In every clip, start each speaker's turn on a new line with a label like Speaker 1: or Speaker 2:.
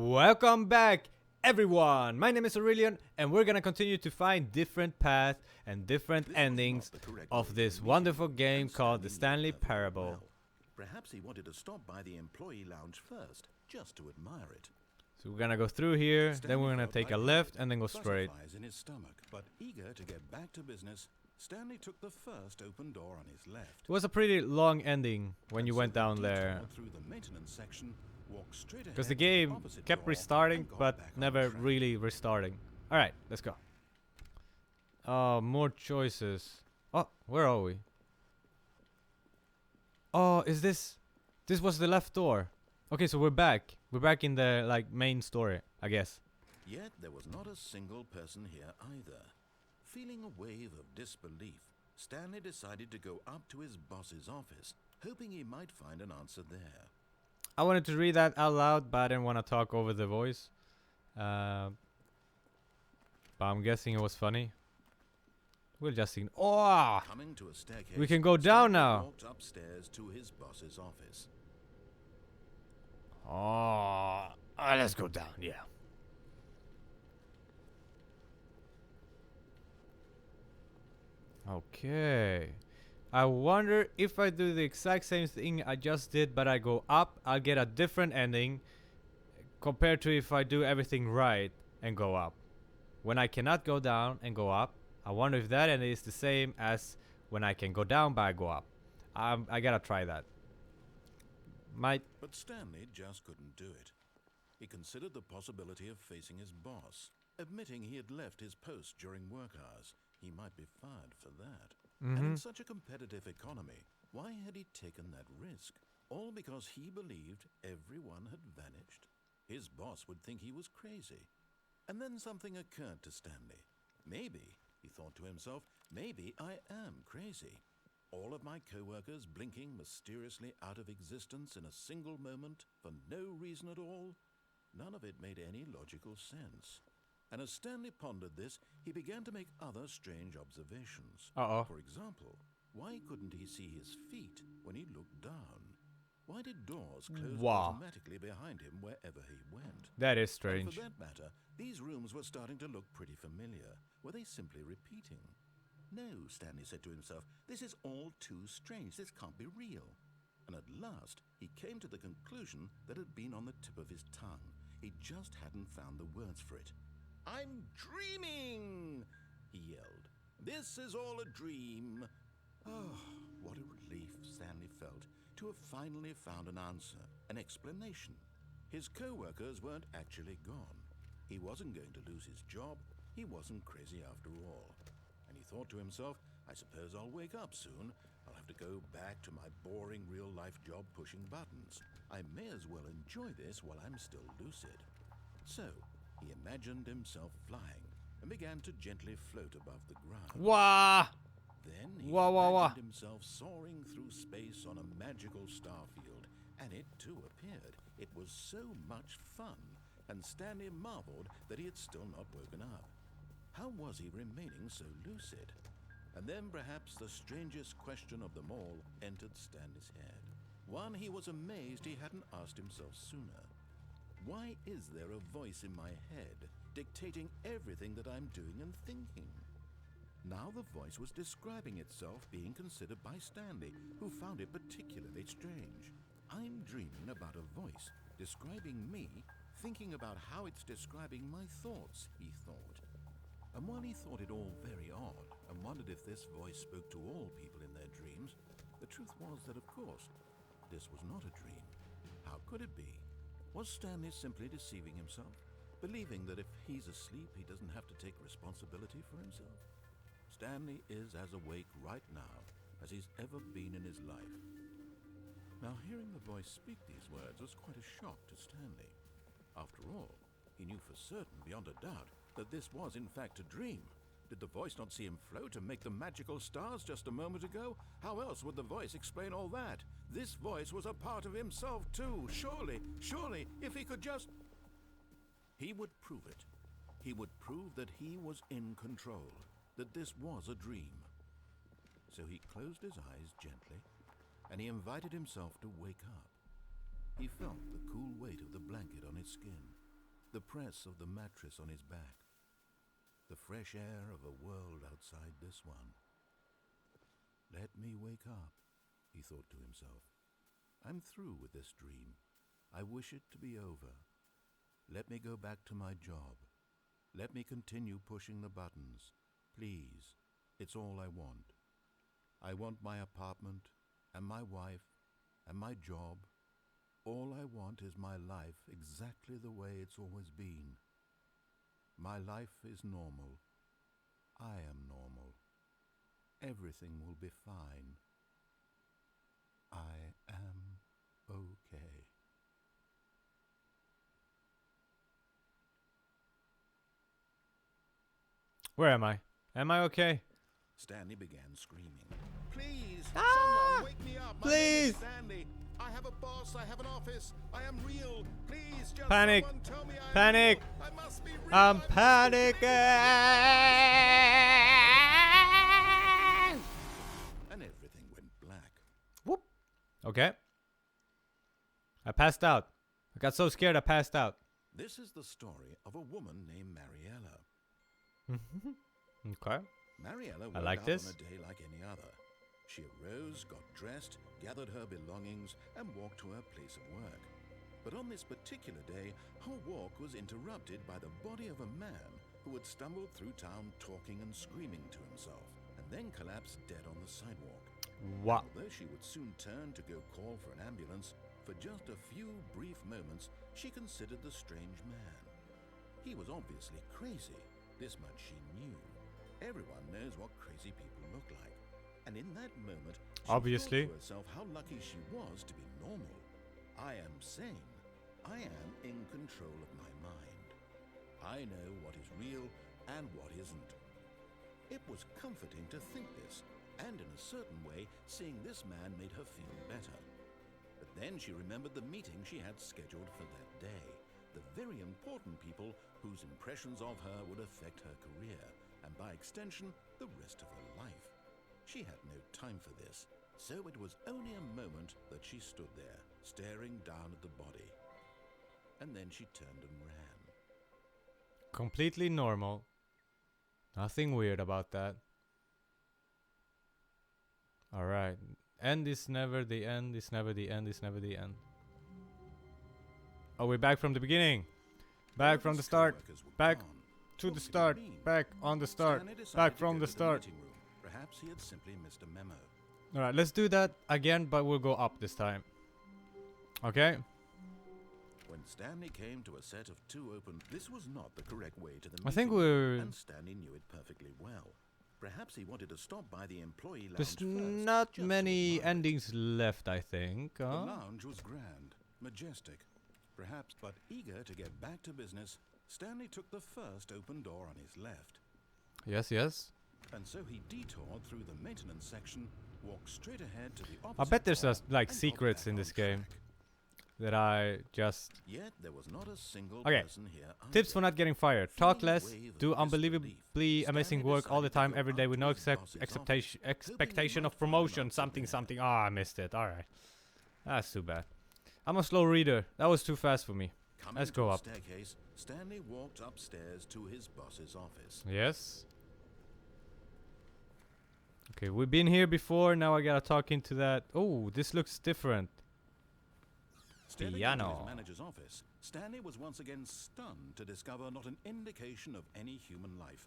Speaker 1: Welcome back, everyone! My name is Aurelian, and we're gonna continue to find different paths and different endings of this wonderful game called the Stanley Parable.
Speaker 2: Perhaps he wanted to stop by the employee lounge first, just to admire it.
Speaker 1: So we're gonna go through here, then we're gonna take a left and then go straight.
Speaker 2: In his stomach, but eager to get back to business, Stanley took the first open door on his left.
Speaker 1: It was a pretty long ending when you went down there,
Speaker 2: through the maintenance section, walked straight ahead
Speaker 1: because the
Speaker 2: to
Speaker 1: game
Speaker 2: opposite
Speaker 1: kept
Speaker 2: door
Speaker 1: restarting,
Speaker 2: and got
Speaker 1: but
Speaker 2: back on
Speaker 1: never
Speaker 2: track.
Speaker 1: really restarting. Alright, let's go. Oh, more choices. Oh, where are we? Oh, is this... This was the left door. Okay, so we're back. We're back in the, like, main story, I guess.
Speaker 2: Yet there was not a single person here either. Feeling a wave of disbelief, Stanley decided to go up to his boss's office, hoping he might find an answer there.
Speaker 1: I wanted to read that out loud, but I didn't want to talk over the voice. But I'm guessing it was funny. We'll just see. Oh!
Speaker 2: Coming to a staircase,
Speaker 1: We can go down
Speaker 2: Stanley
Speaker 1: now.
Speaker 2: walked upstairs to his boss's office.
Speaker 1: Oh, let's go down, yeah. Okay. I wonder if I do the exact same thing I just did, but I go up, I'll get a different ending compared to if I do everything right and go up. When I cannot go down and go up, I wonder if that ending is the same as when I can go down but I go up. I gotta try that.
Speaker 2: But Stanley just couldn't do it. He considered the possibility of facing his boss, admitting he had left his post during work hours. He might be fired for that. And in such a competitive economy, why had he taken that risk? All because he believed everyone had vanished. His boss would think he was crazy. And then something occurred to Stanley. Maybe, he thought to himself, maybe I am crazy. All of my co-workers blinking mysteriously out of existence in a single moment for no reason at all? None of it made any logical sense. And as Stanley pondered this, he began to make other strange observations. For example, why couldn't he see his feet when he looked down? Why did doors close automatically behind him wherever he went?
Speaker 1: That is
Speaker 2: And
Speaker 1: strange.
Speaker 2: for that matter, these rooms were starting to look pretty familiar. Were they simply repeating? No, Stanley said to himself, this is all too strange. This can't be real. And at last, he came to the conclusion that had been on the tip of his tongue. He just hadn't found the words for it. "I'm dreaming!" he yelled. "This is all a dream." Oh, what a relief Stanley felt to have finally found an answer, an explanation. His co-workers weren't actually gone. He wasn't going to lose his job. He wasn't crazy after all. And he thought to himself, I suppose I'll wake up soon. I'll have to go back to my boring real-life job pushing buttons. I may as well enjoy this while I'm still lucid. So, he imagined himself flying and began to gently float above the ground.
Speaker 1: Wah!
Speaker 2: Then he
Speaker 1: Wah.
Speaker 2: imagined himself soaring through space on a magical starfield, and it too appeared. It was so much fun, and Stanley marveled that he had still not woken up. How was he remaining so lucid? And then perhaps the strangest question of them all entered Stanley's head. One he was amazed he hadn't asked himself sooner. Why is there a voice in my head dictating everything that I'm doing and thinking? Now the voice was describing itself being considered by Stanley, who found it particularly strange. I'm dreaming about a voice describing me, thinking about how it's describing my thoughts, he thought. And while he thought it all very odd and wondered if this voice spoke to all people in their dreams, the truth was that, of course, this was not a dream. How could it be? Was Stanley simply deceiving himself, believing that if he's asleep, he doesn't have to take responsibility for himself? Stanley is as awake right now as he's ever been in his life. Now, hearing the voice speak these words was quite a shock to Stanley. After all, he knew for certain, beyond a doubt, that this was in fact a dream. Did the voice not see him float and make the magical stars just a moment ago? How else would the voice explain all that? This voice was a part of himself too. Surely, if he could just... He would prove it. He would prove that he was in control, that this was a dream. So he closed his eyes gently, and he invited himself to wake up. He felt the cool weight of the blanket on his skin. the press of the mattress on his back, the fresh air of a world outside this one. Let me wake up, he thought to himself. I'm through with this dream. I wish it to be over. Let me go back to my job. Let me continue pushing the buttons. Please, it's all I want. I want my apartment, and my wife, and my job. All I want is my life exactly the way it's always been. My life is normal. I am normal. Everything will be fine. I am okay.
Speaker 1: Where am I? Am I okay?
Speaker 2: Stanley began screaming. Please,
Speaker 1: Ah!
Speaker 2: someone wake me up. My
Speaker 1: Please!
Speaker 2: name is Stanley. I have a boss. I have an office. I am real. Please, just
Speaker 1: Panic!
Speaker 2: someone tell me I'm
Speaker 1: Panic!
Speaker 2: real. I must be real.
Speaker 1: I'm
Speaker 2: I must be real.
Speaker 1: panicking!
Speaker 2: And everything went black.
Speaker 1: Whoop. Okay. I passed out. I got so scared I passed out.
Speaker 2: This is the story of a woman named Mariella.
Speaker 1: Okay.
Speaker 2: Mariella
Speaker 1: I
Speaker 2: woke
Speaker 1: like
Speaker 2: up
Speaker 1: this.
Speaker 2: on a day like any other. She arose, got dressed, gathered her belongings, and walked to her place of work. But on this particular day, her walk was interrupted by the body of a man who had stumbled through town talking and screaming to himself, and then collapsed dead on the sidewalk.
Speaker 1: What?
Speaker 2: Although she would soon turn to go call for an ambulance, for just a few brief moments she considered the strange man. He was obviously crazy, this much she knew. Everyone knows what crazy people look like. And in that moment, she
Speaker 1: Obviously.
Speaker 2: thought to herself how lucky she was to be normal. I am sane. I am in control of my mind. I know what is real and what isn't. It was comforting to think this, and in a certain way, seeing this man made her feel better. But then she remembered the meeting she had scheduled for that day. The very important people whose impressions of her would affect her career, and by extension, the rest of her life. She had no time for this, so it was only a moment that she stood there, staring down at the body. And then she turned and ran.
Speaker 1: Completely normal. Nothing weird about that. Alright. End is never the end, is never the end, is never the end. Oh, we're back from the beginning. Back from the start. Back to the start. Back on the start. Back from the start.
Speaker 2: Perhaps he had simply missed a memo.
Speaker 1: Alright, let's do that again, but we'll go up this time. Okay?
Speaker 2: When Stanley came to a set of two open, this was not the correct way to the
Speaker 1: I think
Speaker 2: meeting,
Speaker 1: we're...
Speaker 2: and Stanley knew it perfectly well. Perhaps he wanted to stop by the employee lounge
Speaker 1: There's
Speaker 2: first,
Speaker 1: not
Speaker 2: just to
Speaker 1: many
Speaker 2: admire it.
Speaker 1: endings left, I think.
Speaker 2: The
Speaker 1: Huh?
Speaker 2: lounge was grand, majestic, perhaps, but eager to get back to business, Stanley took the first open door on his left.
Speaker 1: Yes, yes.
Speaker 2: And so he detoured through the maintenance section, walked straight ahead to the opposite
Speaker 1: I bet there's
Speaker 2: door,
Speaker 1: like
Speaker 2: and got
Speaker 1: secrets
Speaker 2: back
Speaker 1: in
Speaker 2: on
Speaker 1: this game
Speaker 2: track.
Speaker 1: that I just...
Speaker 2: Yet there was not a single
Speaker 1: Okay.
Speaker 2: person here
Speaker 1: Tips
Speaker 2: either.
Speaker 1: for not getting fired. Talk
Speaker 2: Feeling a
Speaker 1: less,
Speaker 2: wave of
Speaker 1: do
Speaker 2: disbelief,
Speaker 1: unbelievably amazing
Speaker 2: Stanley
Speaker 1: work all the
Speaker 2: decided to
Speaker 1: time,
Speaker 2: go
Speaker 1: every day
Speaker 2: up
Speaker 1: with
Speaker 2: to
Speaker 1: no
Speaker 2: his boss's
Speaker 1: expectation
Speaker 2: office,
Speaker 1: expectation
Speaker 2: hoping
Speaker 1: of
Speaker 2: he might find
Speaker 1: promotion,
Speaker 2: an answer
Speaker 1: something,
Speaker 2: there.
Speaker 1: something. Ah, I missed it. Alright. That's too bad. I'm a slow reader. That was too fast for me.
Speaker 2: Coming
Speaker 1: Let's
Speaker 2: to
Speaker 1: go
Speaker 2: the
Speaker 1: up.
Speaker 2: Staircase, Stanley walked upstairs to his boss's office.
Speaker 1: Yes. Okay, we've been here before. Now I gotta talk into that. Oh, this looks different.
Speaker 2: Stepping into
Speaker 1: Piano.
Speaker 2: his manager's office, Stanley was once again stunned to discover not an indication of any human life.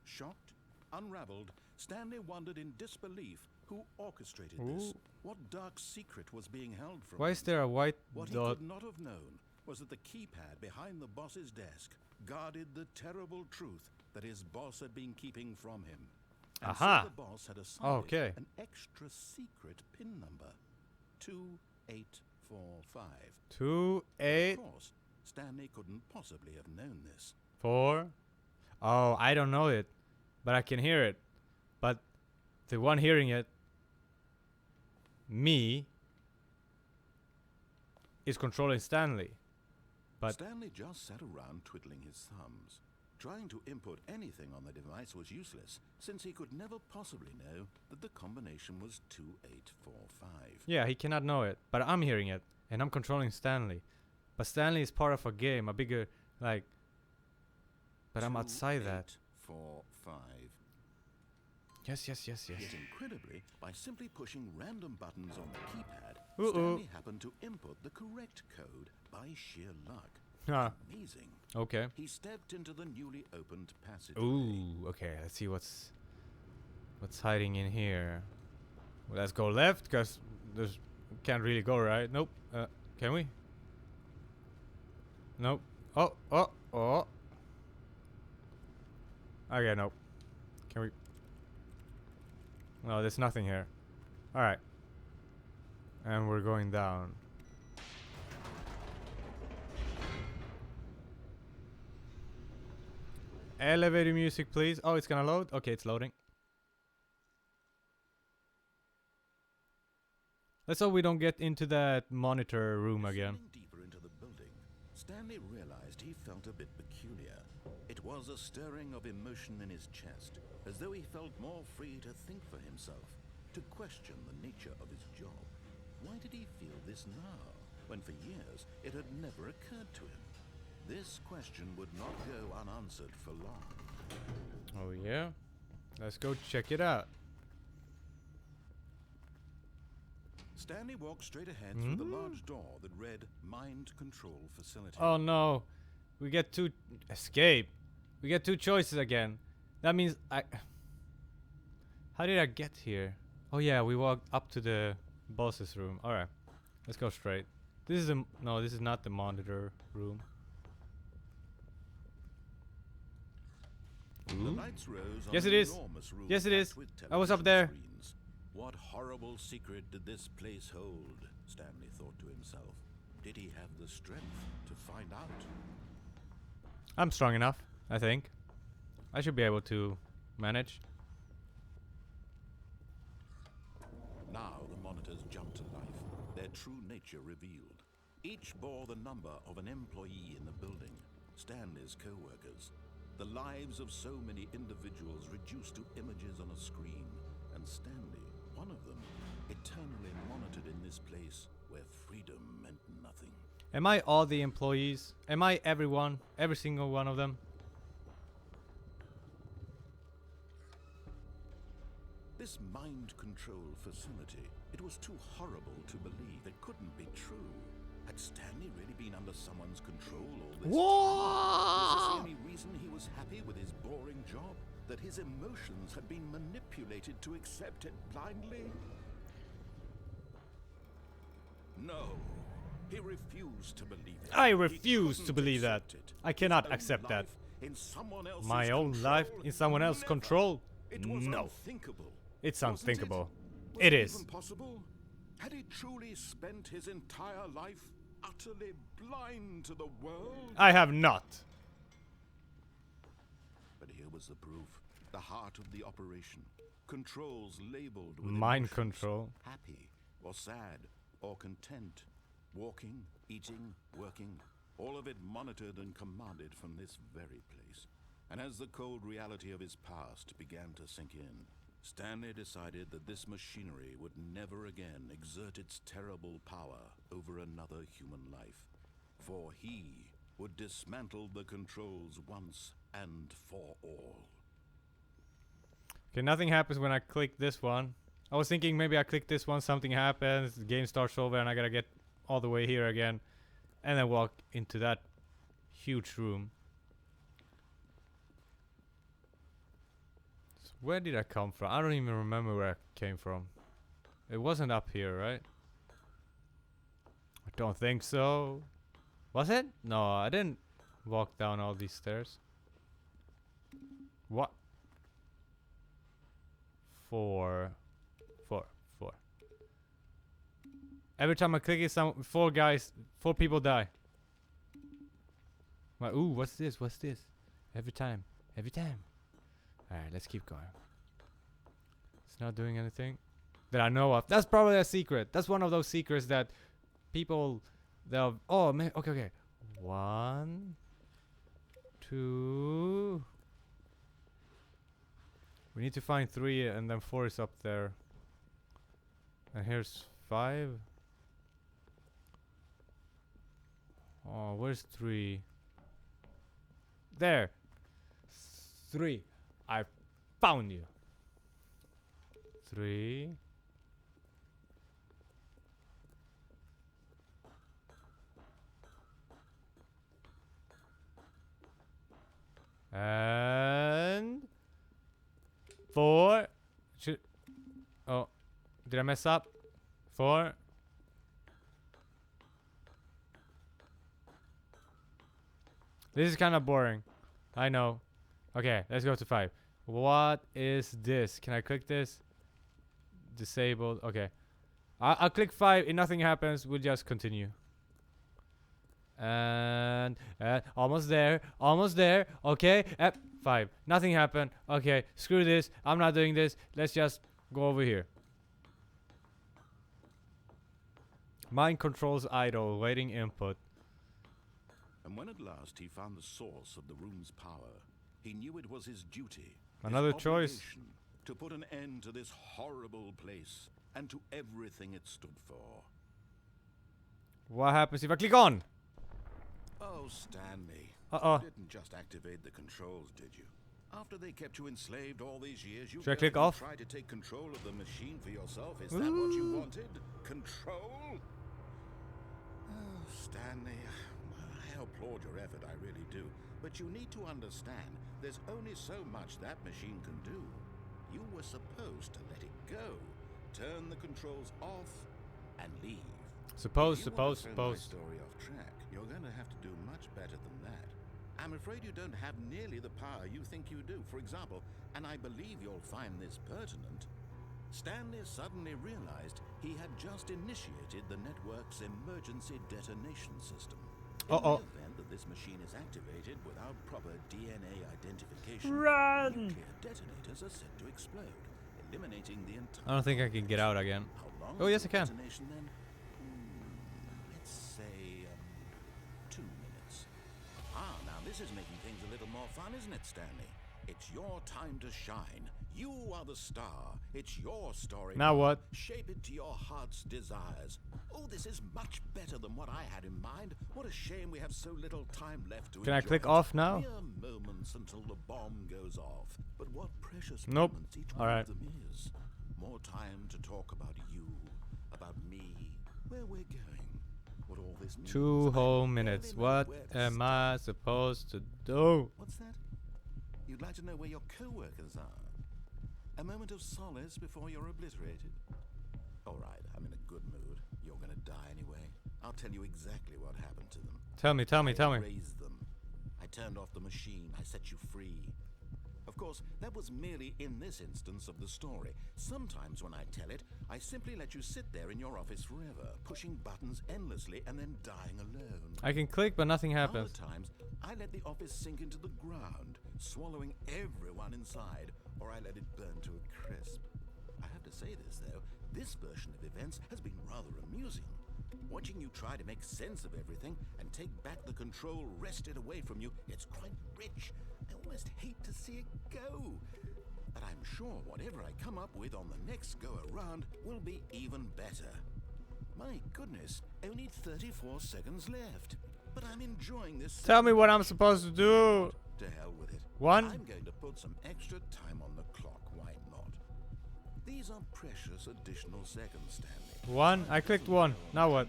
Speaker 2: Shocked, unraveled, Stanley wondered in disbelief who orchestrated this.
Speaker 1: Ooh.
Speaker 2: What dark secret was being held from
Speaker 1: Why
Speaker 2: him?
Speaker 1: is there a white
Speaker 2: What he
Speaker 1: dot?
Speaker 2: could not have known was that the keypad behind the boss's desk guarded the terrible truth that his boss had been keeping from him. And
Speaker 1: Aha.
Speaker 2: so the boss had assigned
Speaker 1: Okay.
Speaker 2: it an extra secret PIN number, 2845.
Speaker 1: 2,
Speaker 2: But
Speaker 1: 8,
Speaker 2: of course, Stanley couldn't possibly have known this.
Speaker 1: 4. Oh, I don't know it, but I can hear it. But the one hearing it, me, is controlling Stanley. But
Speaker 2: Stanley just sat around twiddling his thumbs. Trying to input anything on the device was useless, since he could never possibly know that the combination was 2845.
Speaker 1: yeah, he cannot know it. But I'm hearing it, and I'm controlling Stanley. But Stanley is part of a game, a bigger, like... But I'm
Speaker 2: 2,
Speaker 1: outside
Speaker 2: 8,
Speaker 1: that.
Speaker 2: 4, 5.
Speaker 1: Yes.
Speaker 2: Yet incredibly, by simply pushing random buttons on the keypad,
Speaker 1: Uh-oh.
Speaker 2: Stanley happened to input the correct code by sheer luck.
Speaker 1: Ah,
Speaker 2: Amazing.
Speaker 1: okay.
Speaker 2: He stepped into the newly opened passageway.
Speaker 1: Ooh, okay, let's see what's hiding in here. Well, let's go left, because there's... Can't really go right. Nope. Can we? Nope. Oh. Okay, nope. Can we... No, there's nothing here. Alright. And we're going down. Elevator music, please. Oh, it's gonna load? Okay, it's loading. Let's hope we don't get into that monitor room again.
Speaker 2: Feeling deeper into the building, Stanley realized he felt a bit peculiar. It was a stirring of emotion in his chest, as though he felt more free to think for himself, to question the nature of his job. Why did he feel this now, when for years it had never occurred to him? This question would not go unanswered for long.
Speaker 1: Oh yeah? Let's go check it out.
Speaker 2: Stanley walked straight ahead through the large door that read Mind Control Facility.
Speaker 1: Oh no. We get to escape. We get two choices again. That means How did I get here? Oh yeah, we walked up to the boss's room. Alright. Let's go straight. This is no, this is not the monitor room.
Speaker 2: The lights rose on
Speaker 1: Yes,
Speaker 2: an
Speaker 1: it is.
Speaker 2: enormous room
Speaker 1: Yes, it is.
Speaker 2: packed with
Speaker 1: I was up
Speaker 2: television
Speaker 1: there.
Speaker 2: screens. What horrible secret did this place hold? Stanley thought to himself. Did he have the strength to find out?
Speaker 1: I'm strong enough, I think. I should be able to manage.
Speaker 2: Now the monitors jumped to life, their true nature revealed. Each bore the number of an employee in the building, Stanley's co-workers. The lives of so many individuals reduced to images on a screen, and Stanley, one of them, eternally monitored in this place where freedom meant nothing.
Speaker 1: Am I all the employees? Am I everyone? Every single one of them?
Speaker 2: This mind control facility, it was too horrible to believe. It couldn't be true. Had Stanley really been under someone's control all this time? Was this the only reason he was happy with his boring job? That his emotions had been manipulated to accept it blindly? No. He refused to believe it.
Speaker 1: I refuse to believe that.
Speaker 2: It.
Speaker 1: I cannot
Speaker 2: His own
Speaker 1: accept that.
Speaker 2: life in someone else's
Speaker 1: My own
Speaker 2: control?
Speaker 1: life in someone else's
Speaker 2: Never.
Speaker 1: control?
Speaker 2: It was
Speaker 1: No.
Speaker 2: unthinkable.
Speaker 1: It's
Speaker 2: Wasn't
Speaker 1: unthinkable.
Speaker 2: Was
Speaker 1: It
Speaker 2: it
Speaker 1: is.
Speaker 2: even possible? Had he truly spent his entire life utterly blind to the world?
Speaker 1: I have not.
Speaker 2: But here was the proof. The heart of the operation. Controls labeled with
Speaker 1: Mind
Speaker 2: emotions.
Speaker 1: control.
Speaker 2: Happy or sad or content. Walking, eating, working. All of it monitored and commanded from this very place. And as the cold reality of his past began to sink in, Stanley decided that this machinery would never again exert its terrible power over another human life. For he would dismantle the controls once and for all.
Speaker 1: Okay, nothing happens when I click this one. I was thinking maybe I click this one, something happens, the game starts over and I gotta get all the way here again. And then walk into that huge room. So where did I come from? I don't even remember where I came from. It wasn't up here, right? I don't think so. Was it? No, I didn't walk down all these stairs. What? 4. Every time I click it, 4 people die. Ooh, what's this? What's this? Every time. Alright, let's keep going. It's not doing anything that I know of. That's probably a secret. That's one of those secrets that people, they'll... Oh, man. Okay. 1, 2... We need to find 3 and then 4 is up there. And here's 5. Oh, where's 3? There. 3. I found you. 3. And 4. Oh, did I mess up? 4. This is kind of boring. I know. Okay, let's go to 5. What is this? Can I click this? Disabled. Okay. I'll click 5. If nothing happens, we'll just continue. And almost there. Almost there. Okay. 5. Nothing happened. Okay. Screw this. I'm not doing this. Let's just go over here. Mind controls idle. Waiting input.
Speaker 2: And when at last he found the source of the room's power, he knew it was his duty.
Speaker 1: Another
Speaker 2: his
Speaker 1: choice.
Speaker 2: obligation to put an end to this horrible place and to everything it stood for.
Speaker 1: What happens if I click on?
Speaker 2: Oh, Stanley.
Speaker 1: Uh-oh.
Speaker 2: You didn't just activate the controls, did you? After they kept you enslaved all these years, you
Speaker 1: Should I click off?
Speaker 2: tried to take control of the machine for yourself. Is that what you wanted? Control? Oh, Stanley, I applaud your effort, I really do. But you need to understand, there's only so much that machine can do. You were supposed to let it go, turn the controls off, and leave.
Speaker 1: Suppose.
Speaker 2: My story off track, you're going to have to do much better than that. I'm afraid you don't have nearly the power you think you do. For example, and I believe you'll find this pertinent, Stanley suddenly realized he had just initiated the network's emergency detonation system. In the event that this machine is activated without proper DNA identification, nuclear detonators are set to explode, eliminating the entire...
Speaker 1: I don't think I can get out again.
Speaker 2: How long
Speaker 1: Oh,
Speaker 2: is
Speaker 1: yes,
Speaker 2: the
Speaker 1: I can.
Speaker 2: detonation then? Let's say 2 minutes. Now this is making things a little more fun, isn't it, Stanley? It's your time to shine. You are the star. It's your story.
Speaker 1: Now what?
Speaker 2: Shape it to your heart's desires. Oh, this is much better than what I had in mind. What a shame we have so little time left to
Speaker 1: Can I
Speaker 2: enjoy
Speaker 1: click
Speaker 2: it.
Speaker 1: off now?
Speaker 2: Mere moments until the bomb goes off. But what precious
Speaker 1: Nope.
Speaker 2: moments each
Speaker 1: All
Speaker 2: one
Speaker 1: right.
Speaker 2: of them is. More time to talk about you, about me, where we're going, what all this means.
Speaker 1: 2 whole
Speaker 2: I
Speaker 1: minutes.
Speaker 2: barely know
Speaker 1: What
Speaker 2: where to
Speaker 1: am
Speaker 2: start.
Speaker 1: I supposed to do?
Speaker 2: What's that? You'd like to know where your co-workers are? A moment of solace before you're obliterated? All right, I'm in a good mood. You're gonna die anyway. I'll tell you exactly what happened to them.
Speaker 1: Tell me.
Speaker 2: I raised them. I turned off the machine. I set you free. Of course, that was merely in this instance of the story. Sometimes when I tell it, I simply let you sit there in your office forever, pushing buttons endlessly and then dying alone.
Speaker 1: I can click, but nothing happens.
Speaker 2: Other times, I let the office sink into the ground, swallowing everyone inside, or I let it burn to a crisp. I have to say this, though, this version of events has been rather amusing. Watching you try to make sense of everything and take back the control wrested away from you, it's quite rich. I almost hate to see it go. But I'm sure whatever I come up with on the next go-around will be even better. My goodness, only 34 seconds left. But I'm enjoying this.
Speaker 1: Tell me what I'm supposed to do.
Speaker 2: To hell with it.
Speaker 1: 1.
Speaker 2: I'm going to put some extra time on the clock. Why not? These are precious additional seconds, Stanley.
Speaker 1: 1. I clicked 1. Now what?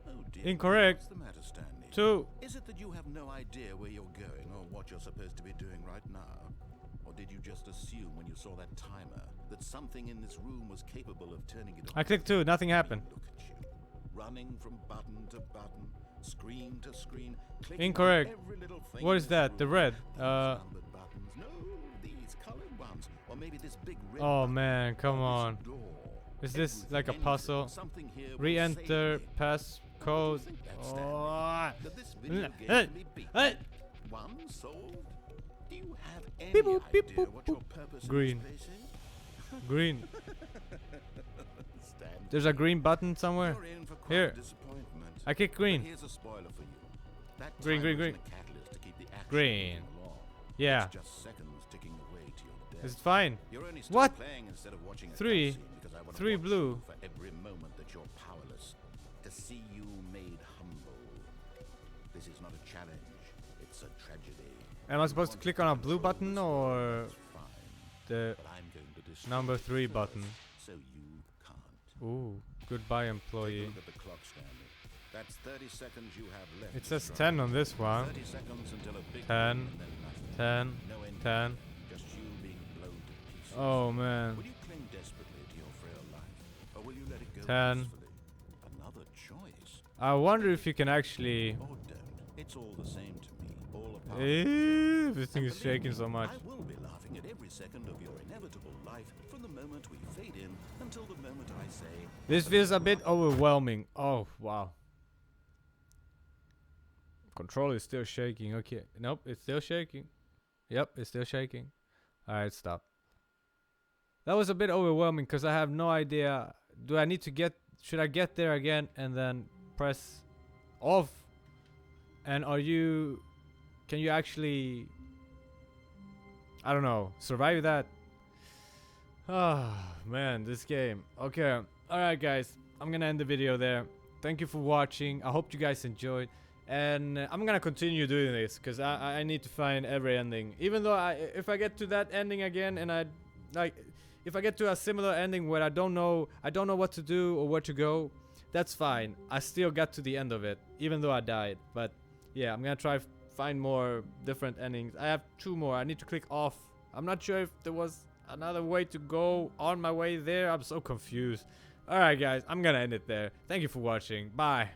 Speaker 2: Oh dear.
Speaker 1: Incorrect.
Speaker 2: What's the matter, Stanley?
Speaker 1: 2.
Speaker 2: Is it that you have no idea where you're going or what you're supposed to be doing right now? Or did you just assume when you saw that timer that something in this room was capable of turning it on?
Speaker 1: I clicked 2. Nothing happened.
Speaker 2: Look at you, running from button to button, screen to screen, clicking on
Speaker 1: Incorrect.
Speaker 2: every little thing
Speaker 1: What
Speaker 2: in
Speaker 1: is
Speaker 2: this
Speaker 1: that? The
Speaker 2: room.
Speaker 1: red.
Speaker 2: These numbered buttons. No, these colored ones. Or maybe this big red
Speaker 1: Oh
Speaker 2: button
Speaker 1: man, come
Speaker 2: on
Speaker 1: on.
Speaker 2: this door.
Speaker 1: Is this like a
Speaker 2: Everything,
Speaker 1: puzzle?
Speaker 2: something here will
Speaker 1: Re-enter
Speaker 2: save me.
Speaker 1: passcode.
Speaker 2: Think that's Stanley.
Speaker 1: Oh.
Speaker 2: That this video game
Speaker 1: Hey,
Speaker 2: can be beat.
Speaker 1: hey.
Speaker 2: One solved. Do you have any
Speaker 1: Beep boop, beep
Speaker 2: idea
Speaker 1: boop,
Speaker 2: what your
Speaker 1: boop.
Speaker 2: purpose
Speaker 1: Green.
Speaker 2: in this place is?
Speaker 1: Green.
Speaker 2: Stanley,
Speaker 1: There's a green button somewhere.
Speaker 2: you're in for quite
Speaker 1: Here.
Speaker 2: a disappointment.
Speaker 1: I click
Speaker 2: But
Speaker 1: green.
Speaker 2: here's a spoiler for you. That
Speaker 1: Green,
Speaker 2: timer
Speaker 1: green,
Speaker 2: isn't a catalyst to keep the action
Speaker 1: Green.
Speaker 2: moving along.
Speaker 1: Yeah.
Speaker 2: It's just seconds ticking away to your death.
Speaker 1: It's fine.
Speaker 2: You're only still
Speaker 1: What?
Speaker 2: playing instead of watching a
Speaker 1: 3.
Speaker 2: cutscene because I want to
Speaker 1: 3
Speaker 2: watch
Speaker 1: blue.
Speaker 2: you for every moment that you're powerless. To see you made This is not a challenge. It's a tragedy.
Speaker 1: Am I supposed to click on a blue button or
Speaker 2: That's fine,
Speaker 1: the
Speaker 2: but I'm going to destroy
Speaker 1: number 3
Speaker 2: yours,
Speaker 1: button?
Speaker 2: so you can't.
Speaker 1: Ooh, goodbye
Speaker 2: Take a
Speaker 1: employee.
Speaker 2: look at the clock, Stanley. That's 30 seconds you have left.
Speaker 1: It
Speaker 2: to
Speaker 1: says
Speaker 2: struggle.
Speaker 1: 10 on this one.
Speaker 2: 30 seconds until a big
Speaker 1: 10,
Speaker 2: one and then nothing.
Speaker 1: 10,
Speaker 2: No ending.
Speaker 1: 10.
Speaker 2: Just you being blown to pieces.
Speaker 1: Oh man.
Speaker 2: Will you cling desperately to your frail life, or will you let it go
Speaker 1: 10.
Speaker 2: peacefully? Another choice.
Speaker 1: I wonder if you can actually...
Speaker 2: Or don't. It's all the same to me. All a part of
Speaker 1: This thing
Speaker 2: And
Speaker 1: is
Speaker 2: believe
Speaker 1: shaking
Speaker 2: me,
Speaker 1: so much.
Speaker 2: I will be laughing at every second of your inevitable life from the moment we fade in until the moment I say.
Speaker 1: This feels a bit overwhelming. Oh, wow. Control is still shaking. Okay. Nope, it's still shaking. Yep, it's still shaking. Alright, stop. That was a bit overwhelming because I have no idea. Do I need to get... Should I get there again and then press off? And are you... Can you actually... I don't know. Survive that? Ah, man, this game. Okay. Alright, guys. I'm gonna end the video there. Thank you for watching. I hope you guys enjoyed. And I'm gonna continue doing this because I need to find every ending. Even though if I get to that ending again and I like, if I get to a similar ending where I don't know what to do or where to go, that's fine. I still got to the end of it, even though I died. But yeah, I'm gonna try find more different endings. I have 2 more. I need to click off. I'm not sure if there was another way to go on my way there. I'm so confused. Alright guys, I'm gonna end it there. Thank you for watching. Bye.